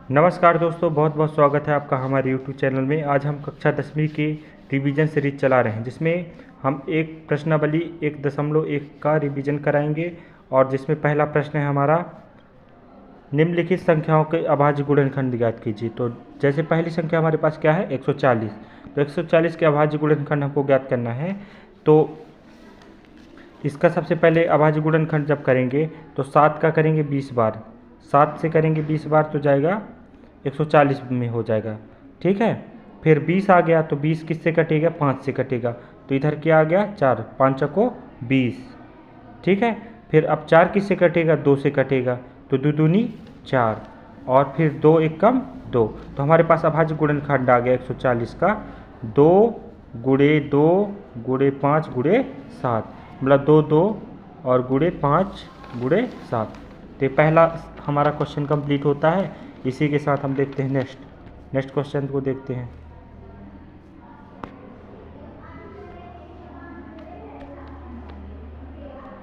नमस्कार दोस्तों, बहुत बहुत स्वागत है आपका हमारे YouTube चैनल में। आज हम कक्षा 10वीं की रिवीजन सीरीज चला रहे हैं, जिसमें हम एक प्रश्नावली 1.1 का रिवीजन कराएंगे। और जिसमें पहला प्रश्न है हमारा, निम्नलिखित संख्याओं के अभाज्य गुणनखंड ज्ञात कीजिए। तो जैसे पहली संख्या हमारे पास क्या है, 140। तो 140 के अभाज्य गुणनखंड हमको ज्ञात करना है। तो इसका सबसे पहले अभाज्य गुणनखंड जब करेंगे तो 7 का करेंगे 20 बार, 7 से करेंगे 20 बार तो जाएगा 140 में हो जाएगा। ठीक है, फिर 20 आ गया तो 20 किससे कटेगा, 5 से कटेगा। तो इधर क्या आ गया, 4, 5 को 20। ठीक है, फिर अब 4 किससे कटेगा, 2 से कटेगा, तो 2 दूनी 4, और फिर 2 एक कम 2। तो हमारे पास अभाज्य गुणनखंड आ गया 140 का 2 गुणे 2 गुणे 5 गुणे 7, मतलब 2 2 और गुणे 5 गुणे 7। तो पहला हमारा क्वेश्चन कंप्लीट होता है। इसी के साथ हम देखते हैं नेक्स्ट क्वेश्चन को देखते हैं।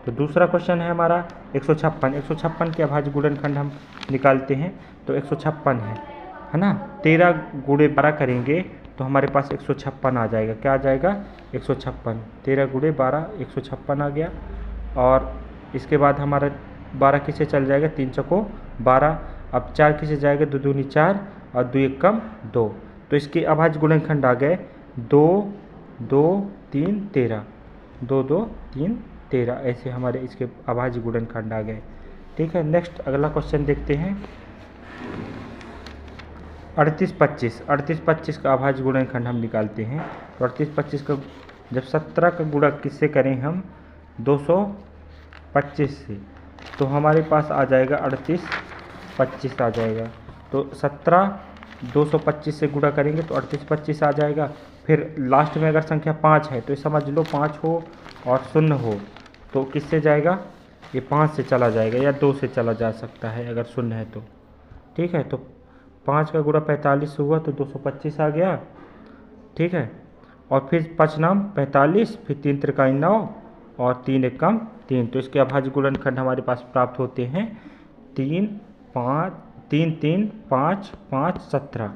तो दूसरा क्वेश्चन है हमारा 156 के अभाज्य गुणनखंड हम निकालते हैं। तो 156 है ना, 13 गुणे 12 करेंगे तो हमारे पास 156 आ जाएगा। क्या आ जाएगा, 156। 13 गुणे 12 156 आ गया। और इसके बाद हमारा 12 किसे चल जाएगा, 3 चौको 12। अब 4 किसे जाएगा, 2 दूनी 4 और 2 एक कम 2। तो इसके अभाज्य गुणनखंड आ गए 2 2 3 13, 2 2 3 13। ऐसे हमारे इसके अभाज्य गुणनखंड आ गए। ठीक है, नेक्स्ट अगला क्वेश्चन देखते हैं। 38-25 का अभाज्य गुणनखंड हम निकालते हैं। तो 38-25 का जब 17 का गुणा किससे करें हम, 225 से, तो हमारे पास आ जाएगा 38-25 आ जाएगा। तो 17 225 से गुणा करेंगे तो 38-25 आ जाएगा। फिर लास्ट में अगर संख्या 5 है तो समझ लो 5 हो और 0 हो तो किससे जाएगा, ये 5 से चला जाएगा या 2 से चला जा सकता है अगर 0 है तो। ठीक है, तो 5 का गुणा 45 हुआ तो 225 आ गया। ठीक है, और फिर 5 नाम 45, फिर 3 त्रिकाई 9 और 3 एकम 3। तो इसके अभाज्य गुणनखंड हमारे पास प्राप्त होते हैं 3 5 3 3 5 5 17।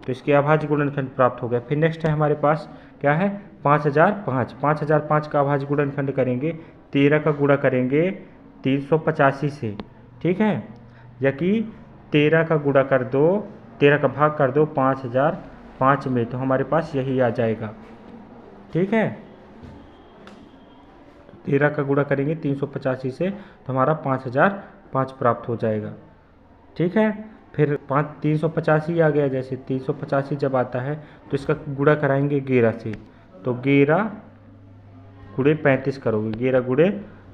तो इसके अभाज्य गुणनखंड प्राप्त हो गया। फिर नेक्स्ट है हमारे पास क्या है, 5005 का अभाज्य गुणनखंड करेंगे। 13 का गुणा करेंगे 385 से। ठीक है, या कि 13 का गुणा कर दो, 13 का भाग कर दो 5005 में, तो हमारे पास यही आ जाएगा। ठीक है, 13 का गुणा करेंगे 385 से तो हमारा 5005 प्राप्त हो जाएगा। ठीक है, फिर 385 आ गया। जैसे 385 जब आता है तो इसका गुणा कराएंगे 11 से। तो 11 गुणे 35 करोगे, 11 गुणे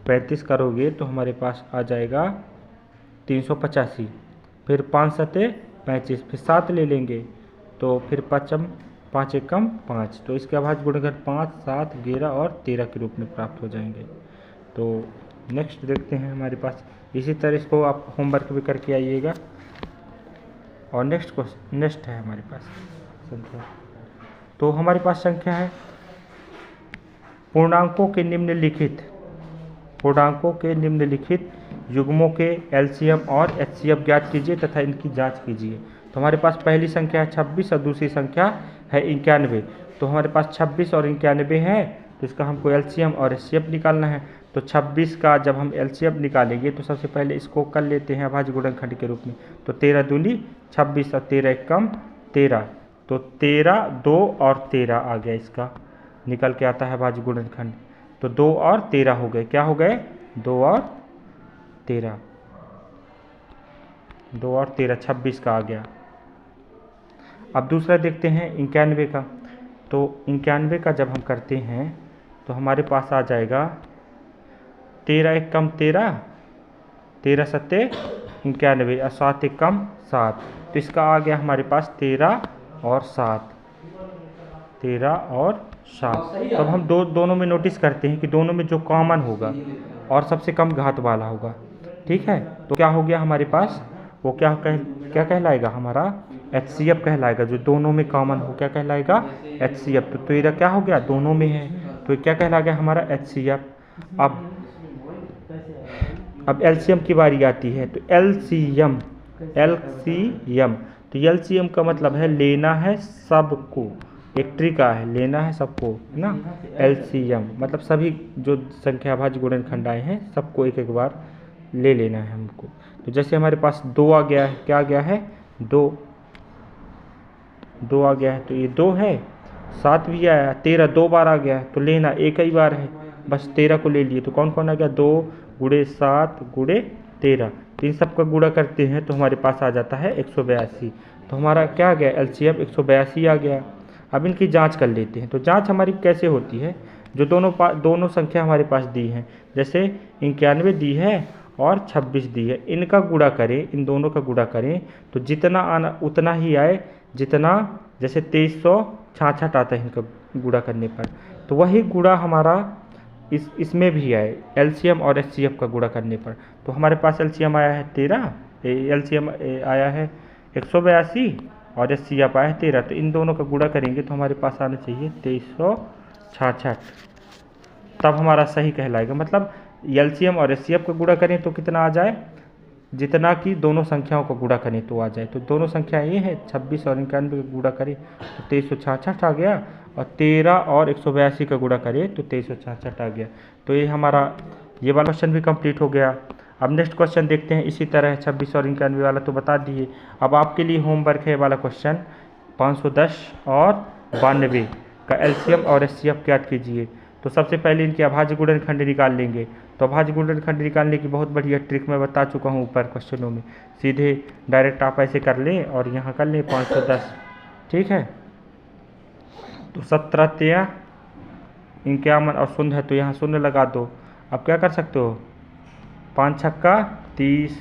35 करोगे तो हमारे पास आ जाएगा 385। फिर 5 सते 35, फिर 7 ले लेंगे तो फिर 5 एकम 5। तो इसके अभाज्य गुणनखंड 5 7 11 और 13 के रूप में प्राप्त हो जाएंगे। तो नेक्स्ट देखते हैं हमारे पास। इसी तरह इसको आप होमवर्क भी करके आइएगा। और नेक्स्ट है हमारे पास संख्या। तो हमारे पास संख्या है, पूर्णांकों के निम्नलिखित युग्मों के एलसीएम और एचसीएफ ज्ञात कीजिए तथा इनकी जांच कीजिए। तो हमारे पास पहली संख्या है 26 और दूसरी संख्या है 91। तो हमारे पास 26 और 91 है, तो इसका हमको एलसीएम और एचसीएफ निकालना है। तो 26 का जब हम एलसीएम निकालेंगे तो सबसे पहले इसको कर लेते हैं अभाज्य गुणनखंड के रूप में। तो 13 दूनी 26 और 13 एकम 13, तो 13 2 और 13 आ गया, इसका निकल के आता है अभाज्य गुणनखंड। तो 2 और 13 हो गए, क्या हो गए, 2 और 13, 2 और 13 26 का आ गया। अब दूसरा देखते हैं 91 का। तो 91 का जब हम करते हैं तो हमारे पास आ जाएगा 13 एकम 13, 13 सत्ते 91 और 7 एकम 7। तो इसका आ गया हमारे पास 13 और 7, 13 और 7। तब हम दोनों में नोटिस करते हैं कि दोनों में जो कॉमन होगा और सबसे कम घात वाला होगा। ठीक है, तो क्या हो गया हमारे पास, वो क्या कहलाएगा, हमारा एचसीएफ कहलाएगा। जो दोनों में कॉमन हो क्या कहलाएगा, एचसीएफ। तो 13 क्या हो गया, दोनों में है, तो क्या कहला गया हमारा एचसीएफ। अब एलसीएम की बारी आती है। तो एलसीएम LCM। तो LCM का मतलब है लेना है सबको, एक ट्रिक है लेना है सबको, है ना। LCM मतलब सभी जो संख्याभाज्य गुणनखंड आए हैं सबको एक एक बार ले लेना है हमको। तो जैसे हमारे पास 2 आ गया है, क्या आ गया है 2 आ गया है, तो ये 2 है। 7 भी आया, 13 2 बार आ गया है, तो लेना एक ही बार है, बस 13 को ले लिए। तो कौन कौन आ गया 2 गुणे 7 गुणे 13, तो इन सब का गुणा करते हैं तो हमारे पास आ जाता है 182। तो हमारा क्या आ गया LCM 182 आ गया। अब इनकी जांच कर लेते हैं। तो जांच हमारी कैसे होती है, जो दोनों संख्या हमारे पास दी हैं, जैसे 91 दी है और 26 दी है, इनका गुणा करें, इन दोनों का गुणा करें तो जितना आना उतना ही आए जितना, जैसे 2366 आता है इनका गुणा करने पर, तो वही गुणा हमारा इसमें भी आए LCM और HCF का गुणा करने पर। तो हमारे पास LCM आया है 13, LCM आया है 182 और HCF आया है 13, तो इन दोनों का गुणा करेंगे तो हमारे पास आना चाहिए 2366, तब हमारा सही कहलाएगा। मतलब LCM और HCF का गुणा करें तो कितना आ जाए, जितना कि दोनों संख्याओं को गुणा करें तो आ जाए। तो दोनों संख्याएं ये हैं 26 और 91 का गुणा करें तो 2366 आ गया, और 13 और 182 का गुणा करें तो 2366 आ गया। तो ये हमारा ये वाला क्वेश्चन भी कंप्लीट हो गया। अब नेक्स्ट क्वेश्चन देखते हैं। इसी तरह 26 और 91 वाला तो बता दिए। अब आपके लिए होमवर्क है वाला क्वेश्चन 510 और 92 का LCM और HCF ज्ञात कीजिए। तो सबसे पहले इनके अभाज्य गुणनखंड निकाल लेंगे। तो अभाज्य गुणनखंड निकालने की बहुत बढ़िया ट्रिक मैं बता चुका हूँ ऊपर क्वेश्चनों में, सीधे डायरेक्ट आप ऐसे कर लें और यहाँ कर लें 510, ठीक है। तो 17 तिया 51 और शून्य है, तो यहाँ शून्य लगा दो। अब क्या कर सकते हो, 5 छक्का 30,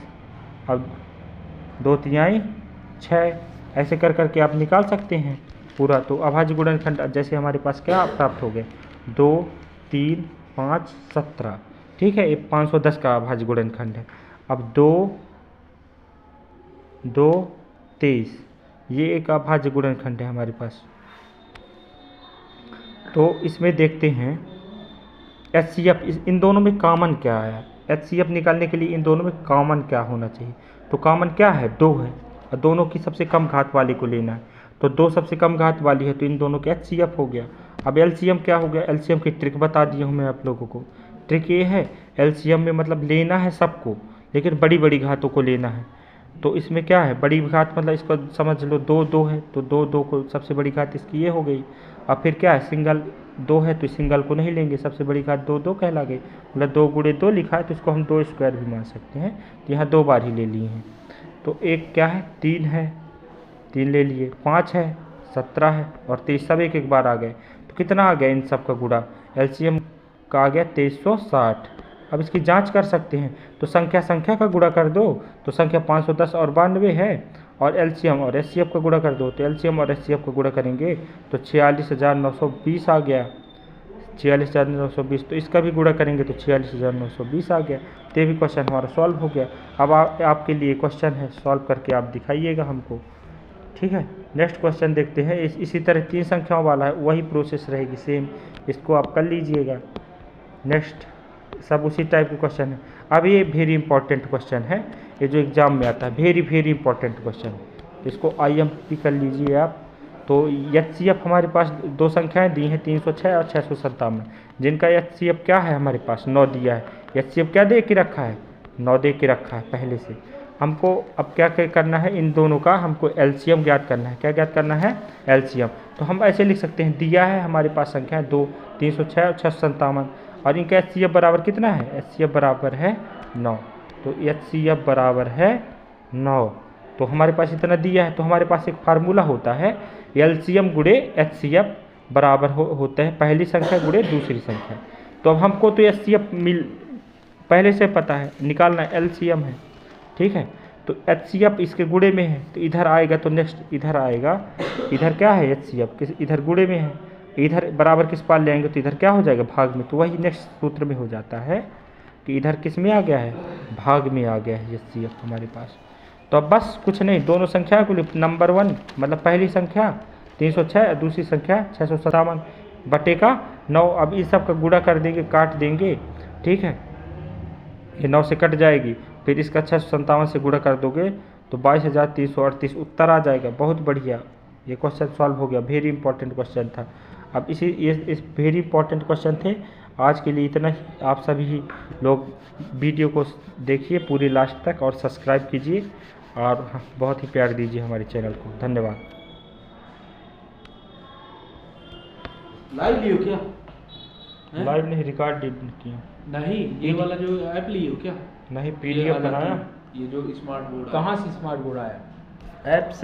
अब 2 तिहाई 6, ऐसे कर करके आप निकाल सकते हैं पूरा। तो अभाज्य गुणनखंड जैसे हमारे पास क्या प्राप्त हो गए 2 3 5 17, ठीक है। ये 510 का अभाज्य गुणनखंड है। अब 2 2 23, ये एक अभाज्य गुणनखंड है हमारे पास। तो इसमें देखते हैं HCF, इन दोनों में कॉमन क्या आया। HCF निकालने के लिए इन दोनों में कॉमन क्या होना चाहिए। तो कॉमन क्या है 2 है, और दोनों की सबसे कम घात वाले को लेना है। तो 2 सबसे कम घात वाली है, तो इन दोनों के HCF हो गया। अब LCM क्या हो गया, LCM की ट्रिक बता दी हूँ मैं आप लोगों को। ट्रिक ये है LCM में मतलब लेना है सबको, लेकिन बड़ी बड़ी घातों को लेना है। तो इसमें क्या है बड़ी घात, मतलब इसको समझ लो 2 2 है, तो 2 2 को सबसे बड़ी घात इसकी ये हो गई। अब फिर क्या है सिंगल 2 है, तो सिंगल को नहीं लेंगे, सबसे बड़ी घात 2 2 कहला गई। मतलब 2 गुणे 2 लिखा है तो इसको हम 2 स्क्वायर भी मान सकते हैं, तो यहाँ 2 बार ही ले लिए हैं। तो एक क्या है 3 है, 3 ले लिए, 5 है, 17 है और 23, सब एक एक बार आ गए। तो कितना आ गया इन सब का गुणा, LCM का आ गया 2360। अब इसकी जांच कर सकते हैं। तो संख्या संख्या का गुणा कर दो, तो संख्या 510 और 92 है, और LCM और HCF का गुणा कर दो। तो LCM और HCF का गुणा करेंगे तो 46,920 आ गया, 46,920। तो इसका भी गुणा करेंगे तो 46,920 आ गया। तो ये भी क्वेश्चन हमारा सॉल्व हो गया। अब आपके लिए क्वेश्चन है, सॉल्व करके आप दिखाइएगा हमको, ठीक है। नेक्स्ट क्वेश्चन देखते हैं। इसी तरह 3 संख्याओं वाला है, वही प्रोसेस रहेगी सेम, इसको आप कर लीजिएगा। नेक्स्ट सब उसी टाइप के क्वेश्चन है। अब ये वेरी इंपॉर्टेंट क्वेश्चन है, ये जो एग्जाम में आता है, वेरी वेरी इंपॉर्टेंट क्वेश्चन, इसको IMP कर लीजिए आप। तो HCF हमारे पास 2 संख्याएं दी हैं 306 और 657, जिनका HCF क्या है हमारे पास 9 दिया है। HCF क्या दे के रखा है 9 दे के रखा है पहले से। हमको अब क्या करना है, इन दोनों का हमको LCM ज्ञात करना है। क्या ज्ञात करना है LCM। तो हम ऐसे लिख सकते हैं, दिया है हमारे पास संख्या 2 306 और 657, और इनका HCF बराबर कितना है, HCF बराबर है 9। तो HCF बराबर है 9। तो हमारे पास इतना दिया है, तो हमारे पास एक फार्मूला होता है LCM गुणे HCF बराबर होता है पहली संख्या गुणे दूसरी संख्या। तो अब हमको तो HCF पहले से पता है, निकालना LCM है, ठीक है। तो HCF इसके गुणे में है, तो इधर आएगा तो नेक्स्ट इधर आएगा, इधर क्या है HCF किस इधर गुणे में है, इधर बराबर किस पार ले आएंगे तो इधर क्या हो जाएगा भाग में। तो वही नेक्स्ट सूत्र में हो जाता है कि इधर किस में आ गया है भाग में आ गया है HCF हमारे पास। तो अब बस कुछ नहीं, दोनों संख्या को नंबर 1 मतलब पहली संख्या 306 और दूसरी संख्या 657 बटे का 9। अब इस सब का गुणा कर देंगे, काट देंगे, ठीक है। ये 9 से कट जाएगी, फिर इसका 657 से गुणा कर दोगे तो तो 22,338 उत्तर आ जाएगा। बहुत बढ़िया, ये क्वेश्चन सॉल्व हो गया। वेरी इंपॉर्टेंट क्वेश्चन था। अब इस वेरी इंपॉर्टेंट क्वेश्चन थे। आज के लिए इतना ही। आप सभी लोग वीडियो को देखिए पूरी लास्ट तक और सब्सक्राइब कीजिए और बहुत ही प्यार दीजिए हमारे चैनल को। धन्यवाद। लाइव लियो क्या? लाइव नहीं, रिकॉर्ड किया। नहीं, ये वाला जो ऐप लियो क्या? नहीं, PDF बनाया। ये जो स्मार्ट बोर्ड कहाँ से स्मार्ट बोर्ड आया? ऐप से